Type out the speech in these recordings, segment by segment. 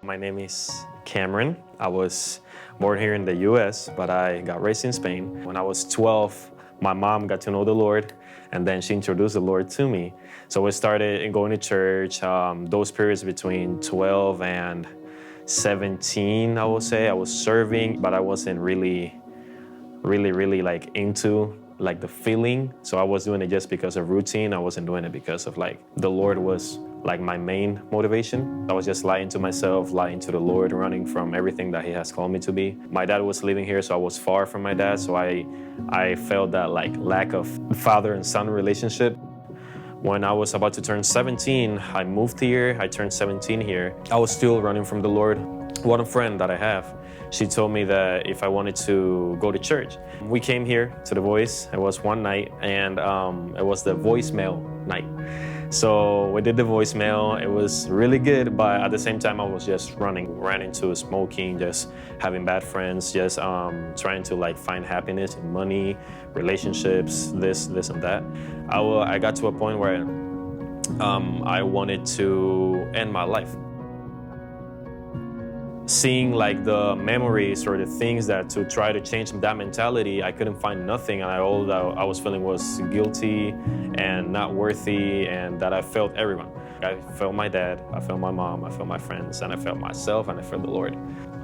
My name is Cameron. I was born here in the US, but I got raised in Spain. When I was 12, my mom got to know the Lord, and then she introduced the Lord to me. So we started going to church. Those periods between 12 and 17, I would say, I was serving, but I wasn't really like into like the feeling. So I was doing it just because of routine. I wasn't doing it because of like the Lord was like my main motivation. I was just lying to myself, lying to the Lord, running from everything that He has called me to be. My dad was living here, so I was far from my dad. So I felt that like lack of father and son relationship. When I was about to turn 17, I moved here. I turned 17 here. I was still running from the Lord. One friend that I have, she told me that if I wanted to go to church. We came here to The Voice. It was one night, and it was the voicemail night. So we did the voicemail. It was really good, but at the same time, I was just ran into smoking, just having bad friends, just trying to like find happiness in money, relationships, this and that. I got to a point where I wanted to end my life. Seeing like the memories or the things that to try to change that mentality, I couldn't find nothing, and all that I was feeling was guilty and not worthy, and that I felt everyone. I felt my dad, I felt my mom, I felt my friends, and I felt myself, and I felt the Lord.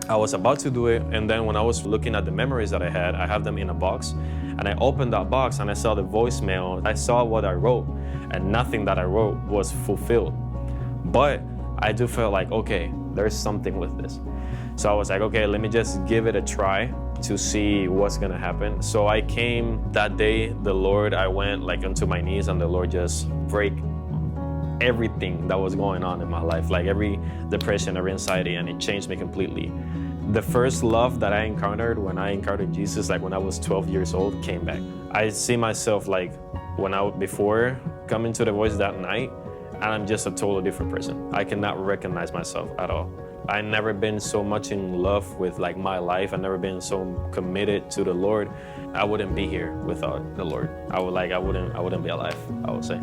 I was about to do it, and then when I was looking at the memories that I have them in a box, and I opened that box and I saw the voicemail. I saw what I wrote, and nothing that I wrote was fulfilled. But I do feel like, okay, there's something with this. So I was like, okay, let me just give it a try to see what's gonna happen. So I came that day, I went like onto my knees, and the Lord just break everything that was going on in my life, like every depression, every anxiety, and it changed me completely. The first love that I encountered when I encountered Jesus, like when I was 12 years old, came back. I see myself like before coming to The Voice that night, and I'm just a totally different person. I cannot recognize myself at all. I've never been so much in love with like my life. I've never been so committed to the Lord. I wouldn't be here without the Lord. I wouldn't be alive, I would say.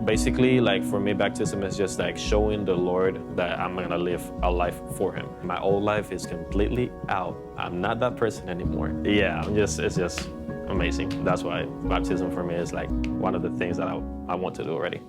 Basically, like for me, baptism is just like showing the Lord that I'm gonna live a life for Him. My old life is completely out. I'm not that person anymore. Yeah, it's just amazing. That's why baptism for me is like one of the things that I want to do already.